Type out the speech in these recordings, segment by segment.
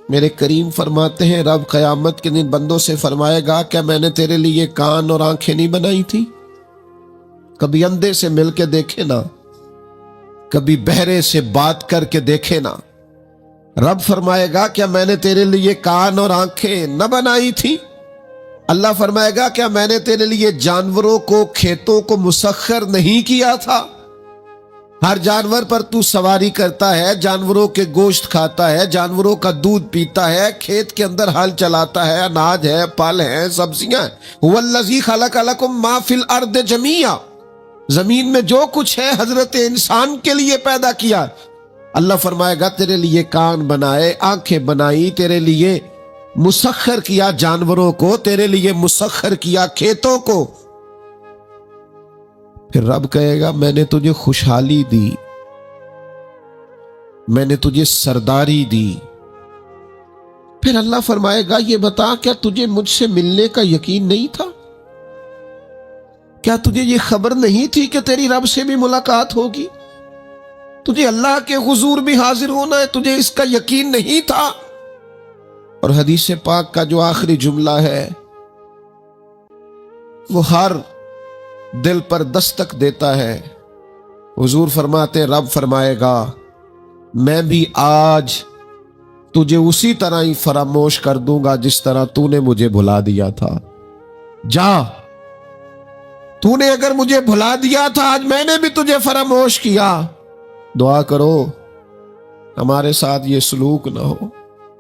میرے کریم فرماتے ہیں رب قیامت کے دن بندوں سے فرمائے گا کیا میں نے تیرے لیے کان اور آنکھیں نہیں بنائی تھی؟ کبھی اندھے سے مل کے دیکھے نا، کبھی بہرے سے بات کر کے دیکھے نا۔ رب فرمائے گا کیا میں نے تیرے لیے کان اور آنکھیں نہ بنائی تھی؟ اللہ فرمائے گا کیا میں نے تیرے لیے جانوروں کو، کھیتوں کو مسخر نہیں کیا تھا؟ ہر جانور پر تو سواری کرتا ہے، جانوروں کے گوشت کھاتا ہے، جانوروں کا دودھ پیتا ہے، کھیت کے اندر ہل چلاتا ہے، اناج ہے، پھل ہیں، سبزیاں ہیں۔ هو الذی خلق لکم ما فی الارض جمیعا، زمین میں جو کچھ ہے حضرت انسان کے لیے پیدا کیا۔ اللہ فرمائے گا تیرے لیے کان بنائے، آنکھیں بنائی، تیرے لیے مسخر کیا جانوروں کو، تیرے لیے مسخر کیا کھیتوں کو۔ پھر رب کہے گا میں نے تجھے خوشحالی دی، میں نے تجھے سرداری دی۔ پھر اللہ فرمائے گا یہ بتا کیا تجھے مجھ سے ملنے کا یقین نہیں تھا؟ کیا تجھے یہ خبر نہیں تھی کہ تیری رب سے بھی ملاقات ہوگی؟ تجھے اللہ کے حضور بھی حاضر ہونا ہے، تجھے اس کا یقین نہیں تھا؟ اور حدیث پاک کا جو آخری جملہ ہے وہ ہر دل پر دستک دیتا ہے۔ حضور فرماتے رب فرمائے گا میں بھی آج تجھے اسی طرح ہی فراموش کر دوں گا جس طرح تو نے مجھے بھلا دیا تھا۔ جا، تو نے اگر مجھے بھلا دیا تھا آج میں نے بھی تجھے فراموش کیا۔ دعا کرو ہمارے ساتھ یہ سلوک نہ ہو۔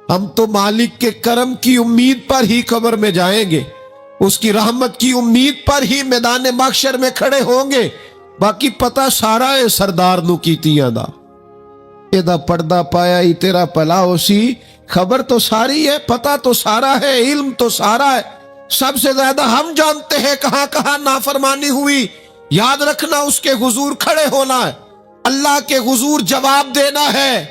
ہم تو مالک کے کرم کی امید پر ہی قبر میں جائیں گے، اس کی رحمت کی امید پر ہی میدان محشر میں کھڑے ہوں گے۔ باقی پتہ سارا ہے سردار نو کیتیاں دا، ایدہ پردہ پایا ہی تیرا پلا ہو سی۔ خبر تو ساری ہے، پتہ تو سارا ہے، علم تو سارا ہے۔ سب سے زیادہ ہم جانتے ہیں کہاں کہاں نافرمانی ہوئی۔ یاد رکھنا اس کے حضور کھڑے ہونا ہے، اللہ کے حضور جواب دینا ہے۔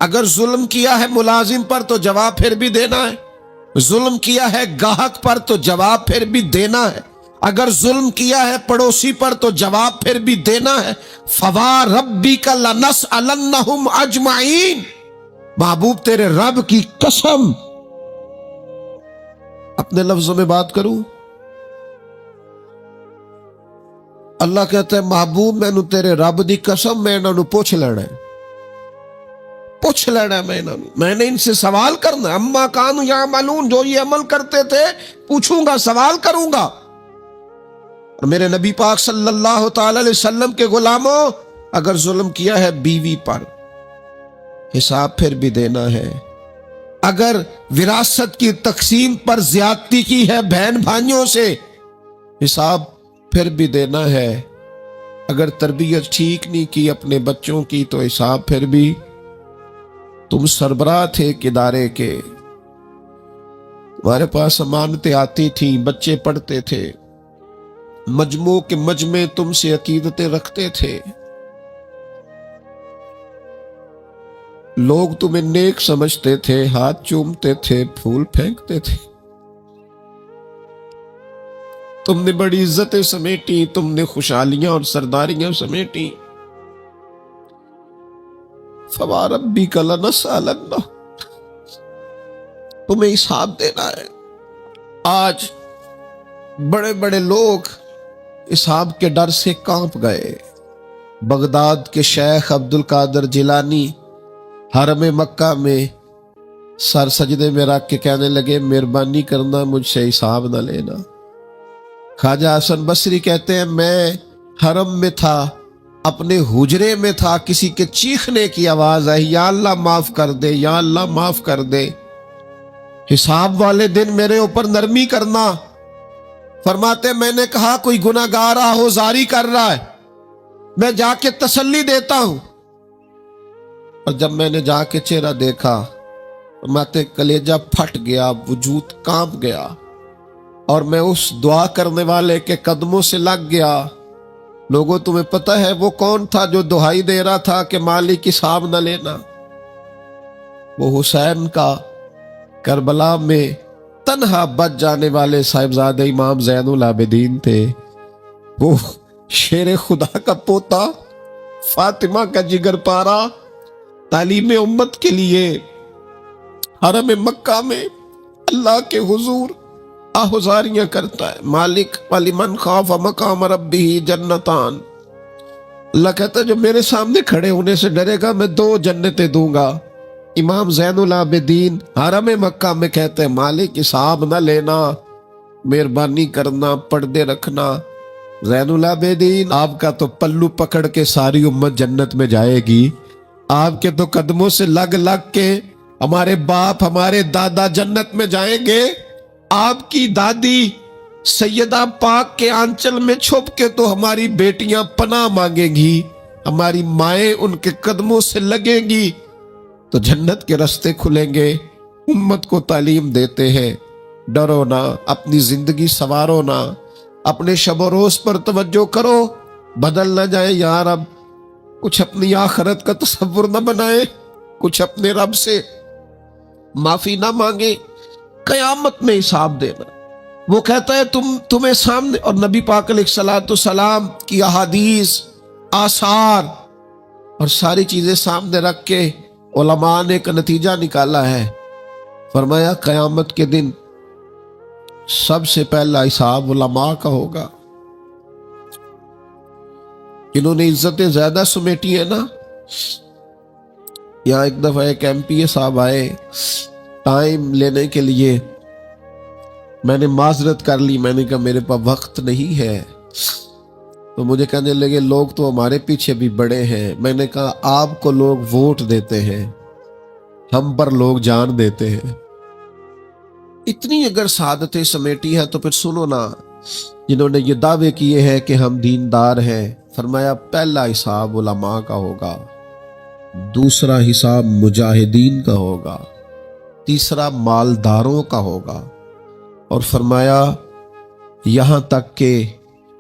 اگر ظلم کیا ہے ملازم پر تو جواب پھر بھی دینا ہے، ظلم کیا ہے گاہک پر تو جواب پھر بھی دینا ہے، اگر ظلم کیا ہے پڑوسی پر تو جواب پھر بھی دینا ہے۔ فَوَرَبِّكَ لَنَسْأَلَنَّهُمْ أَجْمَعِينَ، محبوب تیرے رب کی قسم، اپنے لفظوں میں بات کروں، اللہ کہتا ہے محبوب میں نے تیرے رب دی قسم میں انہوں نے پوچھ لینا ہے، پوچھ لینا ہے میں نے ان سے سوال کرنا ہے۔ اما کانوا یعملون، جو یہ عمل کرتے تھے پوچھوں گا، سوال کروں گا۔ اور میرے نبی پاک صلی اللہ تعالی علیہ وسلم کے غلاموں، اگر ظلم کیا ہے بیوی پر حساب پھر بھی دینا ہے، اگر وراثت کی تقسیم پر زیادتی کی ہے بہن بھائیوں سے حساب پھر بھی دینا ہے، اگر تربیت ٹھیک نہیں کی اپنے بچوں کی تو حساب پھر بھی۔ تم سربراہ تھے ایک ادارے کے، تمہارے پاس امانتیں آتی تھیں، بچے پڑھتے تھے، مجموع کے مجمع تم سے عقیدتیں رکھتے تھے، لوگ تمہیں نیک سمجھتے تھے، ہاتھ چومتے تھے، پھول پھینکتے تھے، تم نے بڑی عزتیں سمیٹی، تم نے خوشحالیاں اور سرداریاں سمیٹی۔ فَوَرَبِّكَ لَنَسْأَلَنَّهُمْ، تمہیں حساب دینا ہے۔ آج بڑے بڑے لوگ حساب کے ڈر سے کانپ گئے۔ بغداد کے شیخ عبد القادر جیلانی حرم مکہ میں سر سجدے میں رکھ کے کہنے لگے مہربانی کرنا مجھ سے حساب نہ لینا۔ خواجہ حسن بصری کہتے ہیں میں حرم میں تھا، اپنے حجرے میں تھا، کسی کے چیخنے کی آواز آئی یا اللہ معاف کر دے، یا اللہ معاف کر دے، حساب والے دن میرے اوپر نرمی کرنا۔ فرماتے میں نے کہا کوئی گناہگار آہوزاری کر رہا ہے، میں جا کے تسلی دیتا ہوں۔ اور جب میں نے جا کے چہرہ دیکھا فرماتے کلیجہ پھٹ گیا، وجود کانپ گیا، اور میں اس دعا کرنے والے کے قدموں سے لگ گیا۔ لوگوں تمہیں پتہ ہے وہ کون تھا جو دہائی دے رہا تھا کہ مالک حساب نہ لینا؟ وہ حسین کا کربلا میں تنہا بچ جانے والے صاحبزادہ امام زین العابدین تھے، وہ شیر خدا کا پوتا، فاطمہ کا جگر پارا، تعلیم امت کے لیے حرم مکہ میں اللہ کے حضور آہذاریاں کرتا ہے. مالک ولیمن خاف مقام ربہ جنتان. اللہ کہتا ہے جو میرے سامنے کھڑے ہونے سے ڈرے گا میں 2 جنتیں دوں گا. امام زین العابدین حرم مکہ میں کہتے ہیں مالک حساب نہ لینا، مہربانی کرنا، پردے رکھنا. زین العابدین آپ کا تو پلو پکڑ کے ساری امت جنت میں جائے گی. آپ کے تو قدموں سے لگ لگ کے ہمارے باپ ہمارے دادا جنت میں جائیں گے. آپ کی دادی سیدہ پاک کے آنچل میں چھپ کے تو ہماری بیٹیاں پناہ مانگیں گی، ہماری مائیں ان کے قدموں سے لگیں گی تو جنت کے راستے کھلیں گے. امت کو تعلیم دیتے ہیں ڈرو نہ، اپنی زندگی سنوارو نہ، اپنے شب و روز پر توجہ کرو، بدل نہ جائے یار. اب کچھ اپنی آخرت کا تصور نہ بنائے، کچھ اپنے رب سے معافی نہ مانگے. قیامت میں حساب دینا. وہ کہتا ہے تمہیں سامنے، اور نبی پاک علیہ الصلوۃ والسلام کی احادیث، آثار اور ساری چیزیں سامنے رکھ کے علماء نے ایک نتیجہ نکالا ہے. فرمایا قیامت کے دن سب سے پہلا حساب علماء کا ہوگا. جنہوں نے عزتیں زیادہ سمیٹی ہیں نا. یہاں ایک دفعہ ایک MP صاحب آئے ٹائم لینے کے لیے. میں نے معذرت کر لی، میں نے کہا میرے پاس وقت نہیں ہے. تو مجھے کہنے لگے لوگ تو ہمارے پیچھے بھی بڑے ہیں. میں نے کہا آپ کو لوگ ووٹ دیتے ہیں، ہم پر لوگ جان دیتے ہیں. اتنی اگر سعادتیں سمیٹی ہے تو پھر سنو نا، جنہوں نے یہ دعوے کیے ہیں کہ ہم دیندار ہیں. فرمایا پہلا حساب علماء کا ہوگا، دوسرا حساب مجاہدین کا ہوگا، تیسرا مالداروں کا ہوگا. اور فرمایا یہاں تک کہ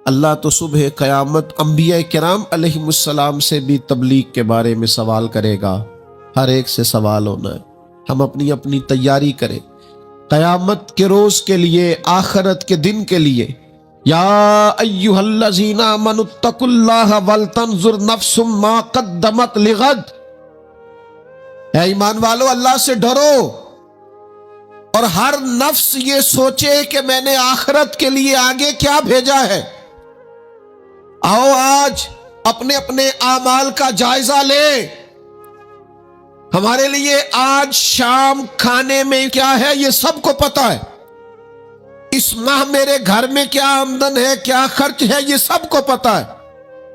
اللہ تو صبح قیامت انبیاء کرام علیہم السلام سے بھی تبلیغ کے بارے میں سوال کرے گا. ہر ایک سے سوال ہونا ہے. ہم اپنی اپنی تیاری کریں قیامت کے روز کے لیے، آخرت کے دن کے لیے. یا ایھا الذین آمنوا اتقوا اللہ ولتنظر نفس ما قدمت لغد. اے ایمان والو اللہ سے ڈرو اور ہر نفس یہ سوچے کہ میں نے آخرت کے لیے آگے کیا بھیجا ہے. آؤ آج اپنے اپنے اعمال کا جائزہ لیں. ہمارے لیے آج شام کھانے میں کیا ہے یہ سب کو پتا ہے. اس ماہ میرے گھر میں کیا آمدن ہے، کیا خرچ ہے، یہ سب کو پتا ہے.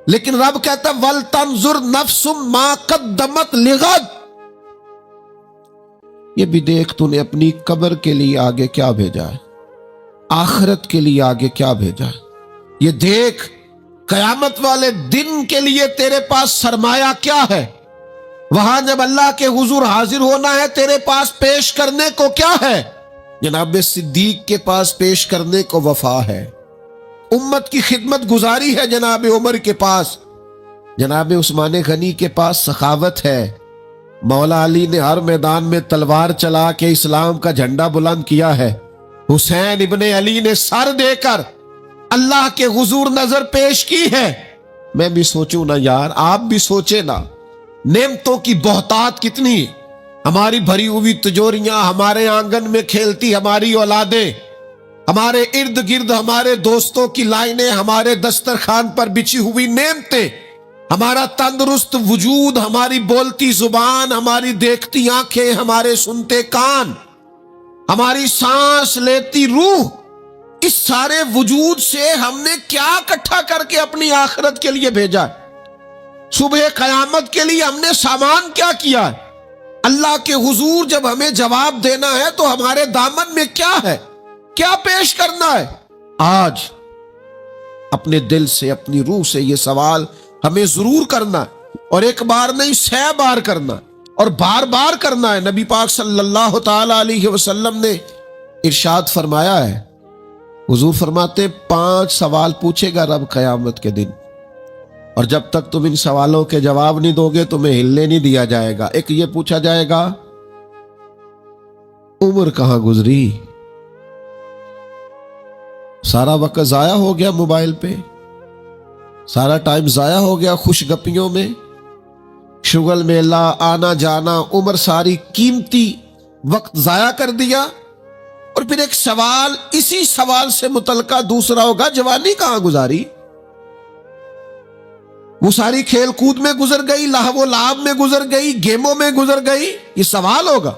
لیکن رب کہتا ہے وَلْتَنْظُرْ نَفْسٌ مَا قَدَّمَتْ لِغَدٍ. یہ بھی دیکھ تو نے اپنی قبر کے لیے آگے کیا بھیجا ہے، آخرت کے لیے آگے کیا بھیجا ہے. یہ دیکھ قیامت والے دن کے لیے تیرے پاس سرمایہ کیا ہے. وہاں جب اللہ کے حضور حاضر ہونا ہے تیرے پاس پیش کرنے کو کیا ہے. جناب صدیق کے پاس پیش کرنے کو وفا ہے، امت کی خدمت گزاری ہے جناب عمر کے پاس، جناب عثمان غنی کے پاس سخاوت ہے. مولا علی نے ہر میدان میں تلوار چلا کے اسلام کا جھنڈا بلند کیا ہے. حسین ابن علی نے سر دے کر اللہ کے حضور نظر پیش کی ہے. میں بھی سوچوں نا یار، آپ بھی سوچے نا، نعمتوں کی بہتات کتنی. ہماری بھری ہوئی تجوریاں، ہمارے آنگن میں کھیلتی ہماری اولادیں، ہمارے ارد گرد ہمارے دوستوں کی لائنیں، ہمارے دسترخوان پر بچھی ہوئی نعمتیں، ہمارا تندرست وجود، ہماری بولتی زبان، ہماری دیکھتی آنکھیں، ہمارے سنتے کان، ہماری سانس لیتی روح. اس سارے وجود سے ہم نے کیا اکٹھا کر کے اپنی آخرت کے لیے بھیجا ہے. صبح قیامت کے لیے ہم نے سامان کیا کیا ہے. اللہ کے حضور جب ہمیں جواب دینا ہے تو ہمارے دامن میں کیا ہے، کیا پیش کرنا ہے. آج اپنے دل سے، اپنی روح سے یہ سوال ہمیں ضرور کرنا ہے، اور ایک بار نہیں 100 بار کرنا ہے، اور بار بار کرنا ہے. نبی پاک صلی اللہ تعالی علیہ وسلم نے ارشاد فرمایا ہے، حضور فرماتے 5 سوال پوچھے گا رب قیامت کے دن، اور جب تک تم ان سوالوں کے جواب نہیں دو گے تمہیں ہلنے نہیں دیا جائے گا. ایک یہ پوچھا جائے گا عمر کہاں گزری، سارا وقت ضائع ہو گیا موبائل پہ، سارا ٹائم ضائع ہو گیا خوش گپیوں میں، شغل میلہ، آنا جانا، عمر ساری قیمتی وقت ضائع کر دیا، اور پھر ایک سوال، اسی سوال سے متعلقہ دوسرا ہوگا، جوانی کہاں گزاری؟ وہ ساری کھیل کود میں گزر گئی، لہو و لعب میں گزر گئی، گیموں میں گزر گئی، یہ سوال ہوگا۔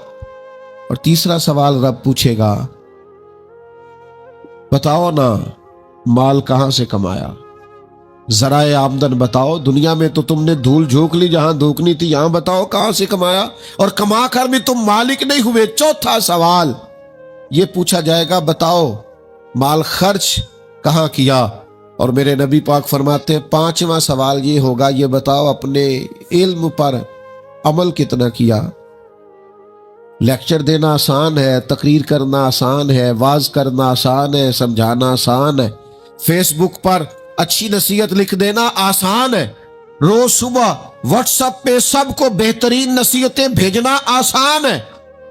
اور تیسرا سوال رب پوچھے گا، بتاؤ نا مال کہاں سے کمایا، ذرائع آمدن بتاؤ، دنیا میں تو تم نے دھول جھونک لی، جہاں دھوکنی تھی یہاں بتاؤ کہاں سے کمایا، اور کما کر بھی تم مالک نہیں ہوئے۔ چوتھا سوال یہ پوچھا جائے گا، بتاؤ مال خرچ کہاں کیا؟ اور میرے نبی پاک فرماتے ہیں پانچواں سوال یہ ہوگا، یہ بتاؤ اپنے علم پر عمل کتنا کیا۔ لیکچر دینا آسان ہے، تقریر کرنا آسان ہے، واعظ کرنا آسان ہے، سمجھانا آسان ہے، فیس بک پر اچھی نصیحت لکھ دینا آسان ہے، روز صبح واٹس ایپ پہ سب کو بہترین نصیحتیں بھیجنا آسان ہے،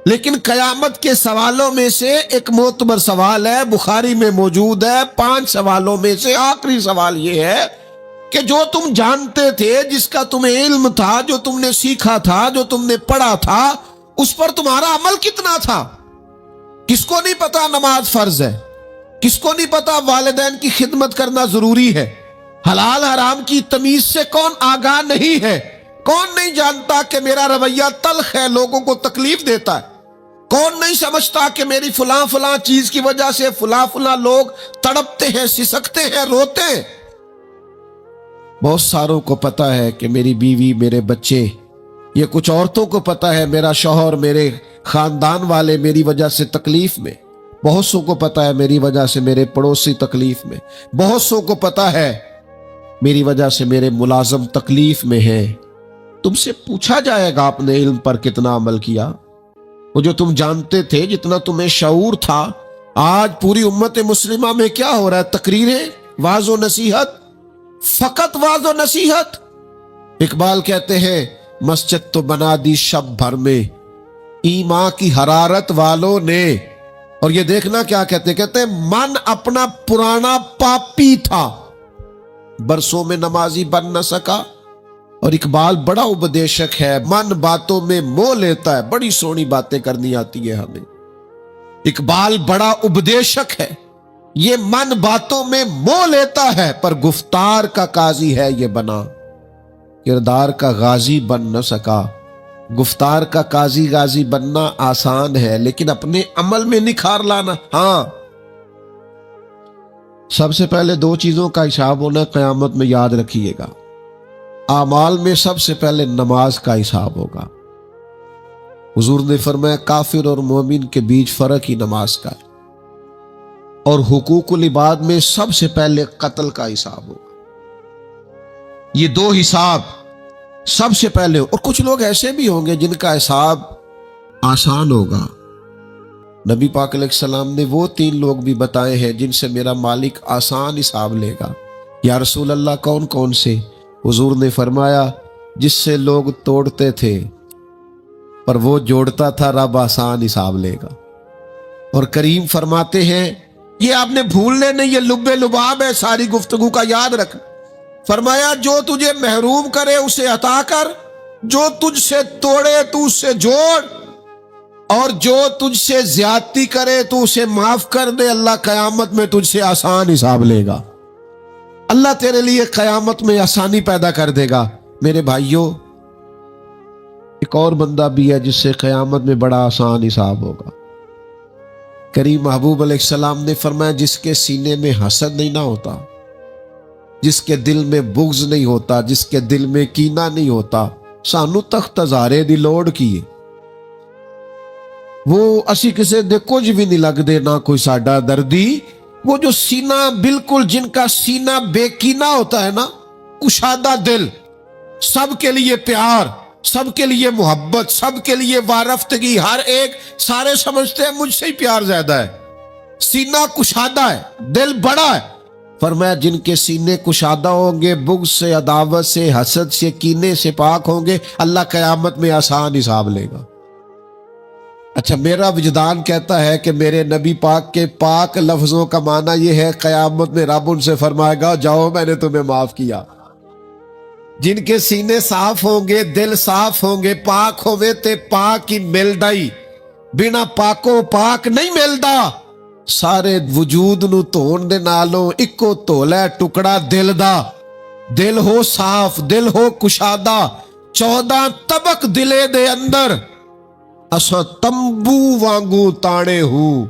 لیکن قیامت کے سوالوں میں سے ایک معتبر سوال ہے، بخاری میں موجود ہے، 5 سوالوں میں سے آخری سوال یہ ہے کہ جو تم جانتے تھے، جس کا تمہیں علم تھا، جو تم نے سیکھا تھا، جو تم نے پڑھا تھا، اس پر تمہارا عمل کتنا تھا؟ کس کو نہیں پتا نماز فرض ہے؟ کس کو نہیں پتا والدین کی خدمت کرنا ضروری ہے؟ حلال حرام کی تمیز سے کون آگاہ نہیں ہے؟ کون نہیں جانتا کہ میرا رویہ تلخ ہے، لوگوں کو تکلیف دیتا ہے؟ کون نہیں سمجھتا کہ میری فلاں فلاں چیز کی وجہ سے فلاں فلاں لوگ تڑپتے ہیں، سسکتے ہیں، روتے ہیں؟ بہت ساروں کو پتا ہے کہ میری بیوی، میرے بچے، یہ کچھ عورتوں کو پتا ہے میرا شوہر، میرے خاندان والے میری وجہ سے تکلیف میں، بہت سو کو پتا ہے میری وجہ سے میرے پڑوسی تکلیف میں، بہت سو کو پتا ہے میری وجہ سے میرے ملازم تکلیف میں ہیں۔ تم سے پوچھا جائے گا اپنے علم پر کتنا عمل کیا، وہ جو تم جانتے تھے، جتنا تمہیں شعور تھا۔ آج پوری امت مسلمہ میں کیا ہو رہا ہے؟ تقریریں، واعظ و نصیحت، فقط واعظ و نصیحت۔ اقبال کہتے ہیں مسجد تو بنا دی شب بھر میں ایمان کی حرارت والوں نے، اور یہ دیکھنا کیا کہتے ہیں من اپنا پرانا پاپی تھا، برسوں میں نمازی بن نہ سکا۔ اور اقبال بڑا اپدیشک ہے، من باتوں میں موہ لیتا ہے، بڑی سونی باتیں کرنی آتی ہے ہمیں۔ اقبال بڑا اپدیشک ہے، یہ من باتوں میں موہ لیتا ہے، پر گفتار کا قاضی ہے یہ بنا، کردار کا غازی بن نہ سکا۔ گفتار کا قاضی غازی بننا آسان ہے، لیکن اپنے عمل میں نکھار لانا، ہاں۔ سب سے پہلے 2 چیزوں کا حساب ہونا قیامت میں، یاد رکھیے گا۔ اعمال میں سب سے پہلے نماز کا حساب ہوگا۔ حضور نے فرمایا کافر اور مومن کے بیچ فرق ہی نماز کا ہے۔ اور حقوق العباد میں سب سے پہلے قتل کا حساب ہوگا۔ یہ 2 حساب سب سے پہلے، اور کچھ لوگ ایسے بھی ہوں گے جن کا حساب آسان ہوگا۔ نبی پاک علیہ السلام نے وہ 3 لوگ بھی بتائے ہیں جن سے میرا مالک آسان حساب لے گا۔ یا رسول اللہ کون کون سے؟ حضور نے فرمایا جس سے لوگ توڑتے تھے پر وہ جوڑتا تھا، رب آسان حساب لے گا۔ اور کریم فرماتے ہیں، یہ آپ نے بھولنے نہیں، یہ لب لباب ہے ساری گفتگو کا، یاد رکھ۔ فرمایا جو تجھے محروم کرے اسے عطا کر، جو تجھ سے توڑے تو اس سے جوڑ، اور جو تجھ سے زیادتی کرے تو اسے معاف کر دے۔ اللہ قیامت میں تجھ سے آسان حساب لے گا، اللہ تیرے لیے قیامت میں آسانی پیدا کر دے گا۔ میرے بھائیوں، ایک اور بندہ بھی ہے جس سے قیامت میں بڑا آسان حساب ہوگا۔ کریم محبوب علیہ السلام نے فرمایا جس کے سینے میں حسد نہیں نہ ہوتا، جس کے دل میں بغض نہیں ہوتا، جس کے دل میں کینہ نہیں ہوتا، سانو تخت ہزارے دی لوڑ کی وہ اسی کسے دے کچھ بھی نہیں لگ دے، نہ کوئی ساڈا دردی۔ وہ جو سینہ بالکل، جن کا سینہ بے کینہ ہوتا ہے نا، کشادہ دل، سب کے لیے پیار، سب کے لیے محبت، سب کے لیے وارفتگی، ہر ایک، سارے سمجھتے ہیں مجھ سے ہی پیار زیادہ ہے، سینہ کشادہ ہے، دل بڑا ہے۔ فرمایا جن کے سینے کشادہ ہوں گے، بغض سے، عداوت سے، حسد سے، کینے سے پاک ہوں گے، اللہ قیامت میں آسان حساب لے گا۔ اچھا، میرا وجدان کہتا ہے کہ میرے نبی پاک کے پاک لفظوں کا معنی یہ ہے قیامت میں رب ان سے فرمائے گا جاؤ میں نے تمہیں معاف کیا۔ جن کے سینے صاف ہوں گے، دل صاف ہوں گے، پاک ہوئے تے پاک کی مل ڈائی، ਬਿਨਾ ਪਾਕੋ ਪਾਕ ਨਹੀਂ ਮਿਲਦਾ। ਸਾਰੇ ਵਜੂਦ ਨੂੰ ਧੋਣ ਦੇ ਨਾਲੋਂ ਇੱਕੋ ਧੋਲਾ ਟੁਕੜਾ ਦਿਲ ਦਾ। ਦਿਲ ਹੋ ਸਾਫ਼, ਦਿਲ ਹੋ ਕੁਸ਼ਾਦਾ, 14 ਤਬਕ ਦਿਲੇ ਦੇ ਅੰਦਰ ਅਸਾਂ ਤੰਬੂ ਵਾਂਗੂ ਤਾਣੇ ਹੂੰ।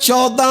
14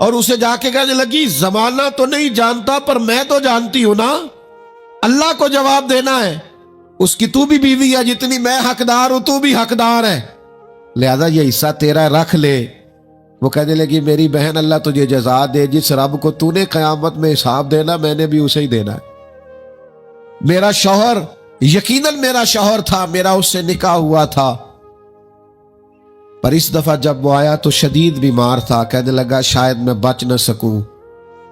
اور اسے جا کے کہنے لگی زمانہ تو نہیں جانتا پر میں تو جانتی ہوں نا، اللہ کو جواب دینا ہے، اس کی تو بھی بیوی ہے، جتنی میں حقدار ہوں تو بھی حقدار ہے، لہذا یہ حصہ تیرا رکھ لے۔ وہ کہنے لگی میری بہن اللہ تجھے جزا دے، جس رب کو تو نے قیامت میں حساب دینا میں نے بھی اسے ہی دینا ہے۔ میرا شوہر یقیناً میرا شوہر تھا، میرا اس سے نکاح ہوا تھا، پر اس دفعہ جب وہ آیا تو شدید بیمار تھا، کہنے لگا شاید میں بچ نہ سکوں۔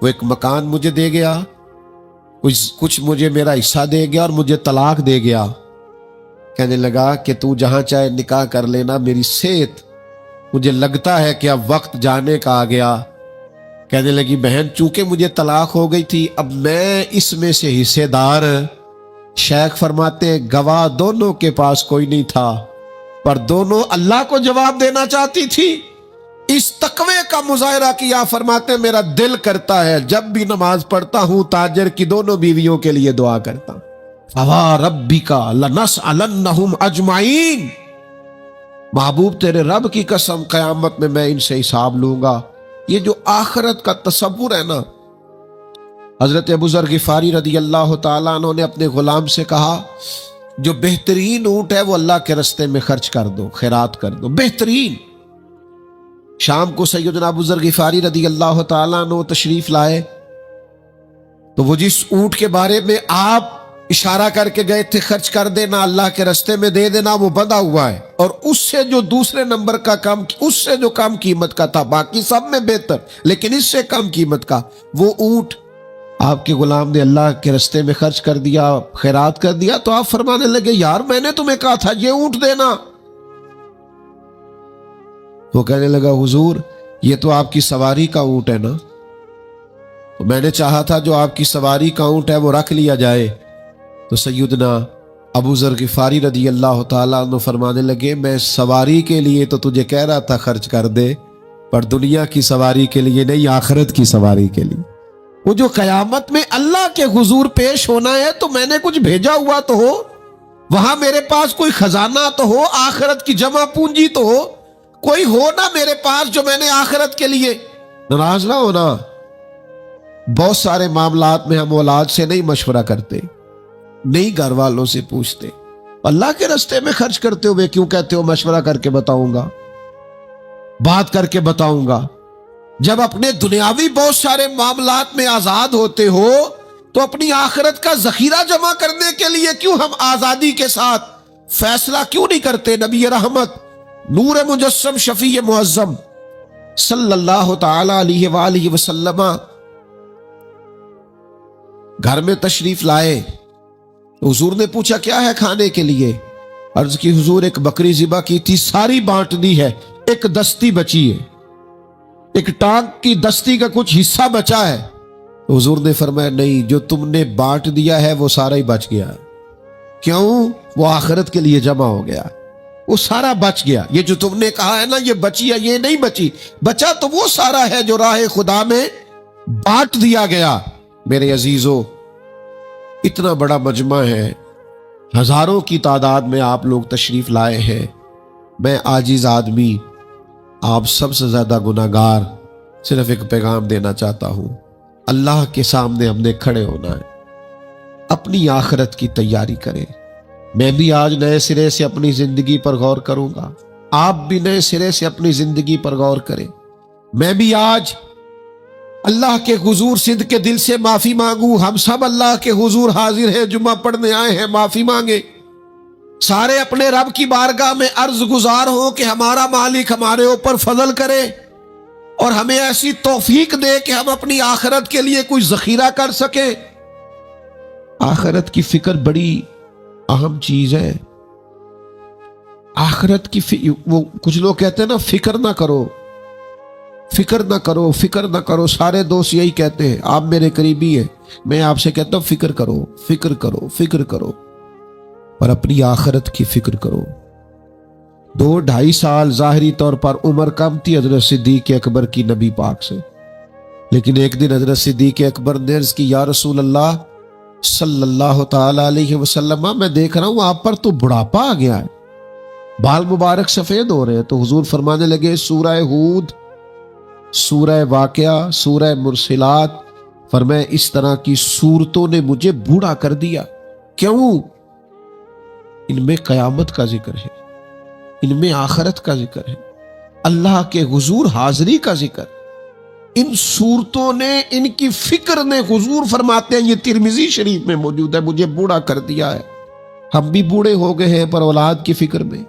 وہ ایک مکان مجھے دے گیا، کچھ مجھے میرا حصہ دے گیا اور مجھے طلاق دے گیا۔ کہنے لگا کہ تو جہاں چاہے نکاح کر لینا، میری صحت مجھے لگتا ہے کہ اب وقت جانے کا آ گیا۔ کہنے لگی بہن چونکہ مجھے طلاق ہو گئی تھی، اب میں اس میں سے حصے دار، شیخ فرماتے ہیں گواہ دونوں کے پاس کوئی نہیں تھا، پر دونوں اللہ کو جواب دینا چاہتی تھی۔ اس تقوی کا مظاہرہ کیا، فرماتے ہیں میرا دل کرتا ہے جب بھی نماز پڑھتا ہوں تاجر کی دونوں بیویوں کے لیے دعا کرتا ہوں، فوا ربک لنسألنہم اجمعین، محبوب تیرے رب کی قسم قیامت میں ان سے حساب لوں گا۔ یہ جو آخرت کا تصور ہے نا، حضرت ابو ذر غفاری رضی اللہ تعالیٰ عنہ نے اپنے غلام سے کہا جو بہترین اونٹ ہے وہ اللہ کے رستے میں خرچ کر دو، خیرات کر دو، بہترین۔ شام کو سیدنا ابو ذر غفاری رضی اللہ تعالیٰ عنہ تشریف لائے تو وہ جس اونٹ کے بارے میں آپ اشارہ کر کے گئے تھے خرچ کر دینا، اللہ کے رستے میں دے دینا، وہ بندھا ہوا ہے، اور اس سے جو دوسرے نمبر کا کم، اس سے جو کم قیمت کا تھا، باقی سب میں بہتر لیکن اس سے کم قیمت کا، وہ اونٹ آپ کے غلام نے اللہ کے رستے میں خرچ کر دیا، خیرات کر دیا۔ تو آپ فرمانے لگے یار میں نے تمہیں کہا تھا یہ اونٹ دینا۔ وہ کہنے لگا حضور یہ تو آپ کی سواری کا اونٹ ہے نا، تو میں نے چاہا تھا جو آپ کی سواری کا اونٹ ہے وہ رکھ لیا جائے۔ تو سیدنا ابو ذر غفاری رضی اللہ تعالیٰ عنہ فرمانے لگے میں سواری کے لیے تو تجھے کہہ رہا تھا خرچ کر دے، پر دنیا کی سواری کے لیے نہیں، آخرت کی سواری کے لیے۔ وہ جو قیامت میں اللہ کے حضور پیش ہونا ہے تو میں نے کچھ بھیجا ہوا تو ہو، وہاں میرے پاس کوئی خزانہ تو ہو، آخرت کی جمع پونجی تو ہو، کوئی ہو نا میرے پاس جو میں نے آخرت کے لیے۔ ناراض نہ ہونا، بہت سارے معاملات میں ہم اولاد سے نہیں مشورہ کرتے، نہیں گھر والوں سے پوچھتے، اللہ کے راستے میں خرچ کرتے ہوئے کیوں کہتے ہو مشورہ کر کے بتاؤں گا، بات کر کے بتاؤں گا؟ جب اپنے دنیاوی بہت سارے معاملات میں آزاد ہوتے ہو تو اپنی آخرت کا ذخیرہ جمع کرنے کے لیے کیوں ہم آزادی کے ساتھ فیصلہ کیوں نہیں کرتے؟ نبی رحمت نور مجسم شفیع معظم صلی اللہ تعالی علیہ وآلہ وسلم گھر میں تشریف لائے، حضور نے پوچھا کیا ہے کھانے کے لیے؟ عرض کی حضور ایک بکری ذبح کی تھی، ساری بانٹ دی ہے، ایک دستی بچی ہے، ایک ٹانگ کی دستی کا کچھ حصہ بچا ہے۔ حضور نے فرمایا نہیں، جو تم نے بانٹ دیا ہے وہ سارا ہی بچ گیا۔ کیوں؟ وہ آخرت کے لیے جمع ہو گیا، وہ سارا بچ گیا۔ یہ جو تم نے کہا ہے نا یہ بچی ہے، یہ نہیں بچی، بچا تو وہ سارا ہے جو راہ خدا میں بانٹ دیا گیا۔ میرے عزیزو، اتنا بڑا مجمع ہے، ہزاروں کی تعداد میں آپ لوگ تشریف لائے ہیں، میں عاجز آدمی، آپ سب سے زیادہ گناہگار، صرف ایک پیغام دینا چاہتا ہوں، اللہ کے سامنے ہم نے کھڑے ہونا ہے، اپنی آخرت کی تیاری کریں۔ میں بھی آج نئے سرے سے اپنی زندگی پر غور کروں گا، آپ بھی نئے سرے سے اپنی زندگی پر غور کریں۔ میں بھی آج اللہ کے حضور صدق کے دل سے معافی مانگوں، ہم سب اللہ کے حضور حاضر ہیں، جمعہ پڑھنے آئے ہیں، معافی مانگے، سارے اپنے رب کی بارگاہ میں عرض گزار ہوں کہ ہمارا مالک ہمارے اوپر فضل کرے اور ہمیں ایسی توفیق دے کہ ہم اپنی آخرت کے لیے کوئی ذخیرہ کر سکیں۔ آخرت کی فکر بڑی اہم چیز ہے۔ آخرت کی وہ کچھ لوگ کہتے ہیں نا فکر نہ کرو، فکر نہ کرو، فکر نہ کرو، سارے دوست یہی کہتے ہیں، آپ میرے قریبی ہیں، میں آپ سے کہتا ہوں فکر کرو، فکر کرو، فکر کرو، اور اپنی آخرت کی فکر کرو۔ 2-2.5 سال ظاہری طور پر عمر کم تھی حضرت صدیق اکبر کی نبی پاک سے، لیکن ایک دن حضرت صدیق اکبر نے عرض کی یا رسول اللہ صلی اللہ تعالی علیہ وسلم، میں دیکھ رہا ہوں آپ پر تو بڑھاپا آ گیا ہے، بال مبارک سفید ہو رہے ہیں۔ تو حضور فرمانے لگے سورہ ہود سورہ واقعہ، سورہ مرسلات، فرمایا اس طرح کی صورتوں نے مجھے بوڑھا کر دیا۔ کیوں؟ ان میں قیامت کا ذکر ہے، ان میں آخرت کا ذکر ہے، اللہ کے حضور حاضری کا ذکر۔ ان صورتوں نے، ان کی فکر نے، حضور فرماتے ہیں، یہ ترمذی شریف میں موجود ہے، مجھے بوڑھا کر دیا ہے۔ ہم بھی بوڑھے ہو گئے ہیں پر اولاد کی فکر میں،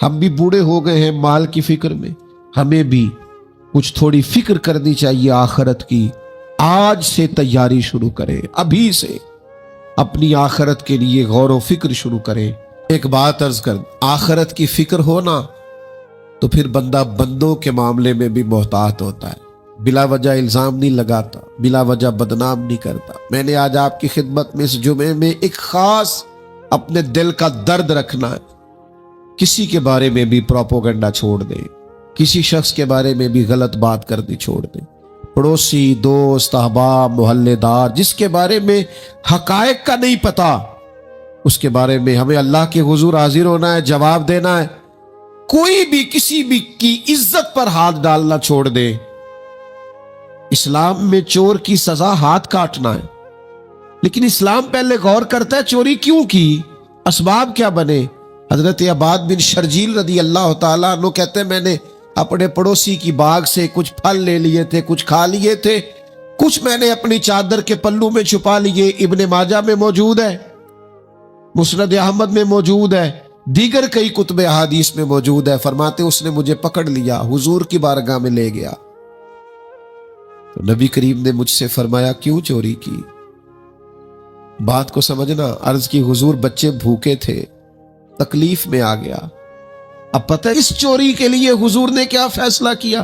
ہم بھی بوڑھے ہو گئے ہیں مال کی فکر میں۔ ہمیں بھی کچھ تھوڑی فکر کرنی چاہیے آخرت کی۔ آج سے تیاری شروع کریں، ابھی سے اپنی آخرت کے لیے غور و فکر شروع کریں۔ ایک بات عرض کر، آخرت کی فکر ہونا تو پھر بندہ بندوں کے معاملے میں بھی محتاط ہوتا ہے، بلا وجہ الزام نہیں لگاتا، بلا وجہ بدنام نہیں کرتا۔ میں نے آج آپ کی خدمت میں اس جمعے میں ایک خاص اپنے دل کا درد رکھنا ہے۔ کسی کے بارے میں بھی پروپیگنڈا چھوڑ دیں، کسی شخص کے بارے میں بھی غلط بات کرنی چھوڑ دیں۔ پڑوسی، دوست، احباب، محلے دار، جس کے بارے میں حقائق کا نہیں پتا، اس کے بارے میں ہمیں اللہ کے حضور حاضر ہونا ہے، جواب دینا ہے۔ کوئی بھی کسی بھی کی عزت پر ہاتھ ڈالنا چھوڑ دے۔ اسلام میں چور کی سزا ہاتھ کاٹنا ہے، لیکن اسلام پہلے غور کرتا ہے چوری کیوں کی، اسباب کیا بنے۔ حضرت عباد بن شرجیل رضی اللہ تعالیٰ عنہ کہتے ہیں، میں نے اپنے پڑوسی کی باغ سے کچھ پھل لے لیے تھے، کچھ کھا لیے تھے، کچھ میں نے اپنی چادر کے پلو میں چھپا لیے۔ ابن ماجہ میں موجود ہے، مسند احمد میں موجود ہے، دیگر کئی کتب احادیث میں موجود ہے۔ فرماتے اس نے مجھے پکڑ لیا، حضور کی بارگاہ میں لے گیا، تو نبی کریم نے مجھ سے فرمایا کیوں چوری کی؟ بات کو سمجھنا۔ عرض کی حضور بچے بھوکے تھے، تکلیف میں آ گیا۔ اب پتہ اس چوری کے لیے حضور نے کیا فیصلہ کیا؟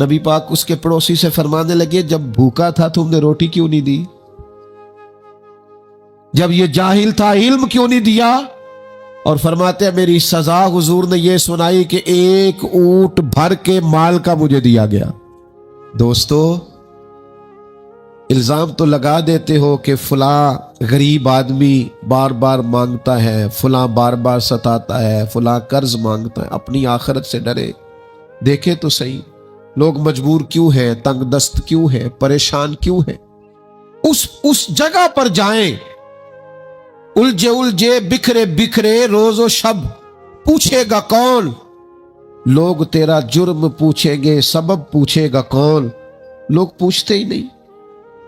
نبی پاک اس کے پڑوسی سے فرمانے لگے، جب بھوکا تھا تم نے روٹی کیوں نہیں دی؟ جب یہ جاہل تھا علم کیوں نہیں دیا؟ اور فرماتے ہیں میری سزا حضور نے یہ سنائی کہ ایک اونٹ بھر کے مال کا مجھے دیا گیا۔ دوستو، الزام تو لگا دیتے ہو کہ فلاں غریب آدمی بار بار مانگتا ہے، فلاں بار بار ستاتا ہے، فلاں قرض مانگتا ہے۔ اپنی آخرت سے ڈرے، دیکھے تو صحیح لوگ مجبور کیوں ہیں، تنگ دست کیوں ہیں، پریشان کیوں ہیں۔ اس جگہ پر جائیں، الجھے الجھے بکھرے بکھرے روز و شب، پوچھے گا کون؟ لوگ تیرا جرم پوچھیں گے، سبب پوچھے گا کون؟ لوگ پوچھتے ہی نہیں،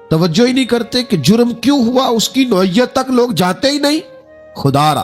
توجہ ہی نہیں کرتے کہ جرم کیوں ہوا، اس کی نوعیت تک لوگ جاتے ہی نہیں۔ خدا را